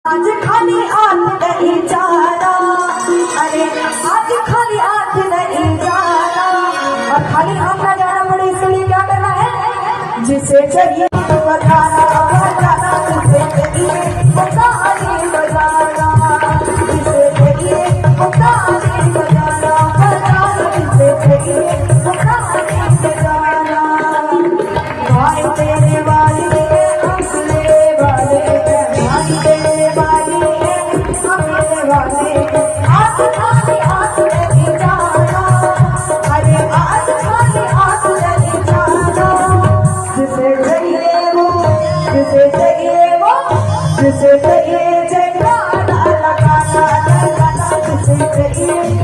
आज खाली हाथ नहीं जाना, अरे आज खाली हाथ नहीं जाना, और खाली हाथ ना जाना पड़े इसके लिए क्या करना है, जिसे चाहिए तो बजाना बजाना, जिसे चाहिए वो ताली बजाना, जिसे चाहिए वो ताली बजाना बजाना, जिसे चाहिए वो ताली बजाना। भाई तेरे वाले अपने वाले, भाई तेरे वाले अपने वाले, आज खाली हाथ नहीं जाना, अरे आज खाली हाथ नहीं जाना, जिसे चाहिए वो, जिसे चाहिए वो, जिसे चाहिए जयकारा लगाना लगाना, जिसे चाहिए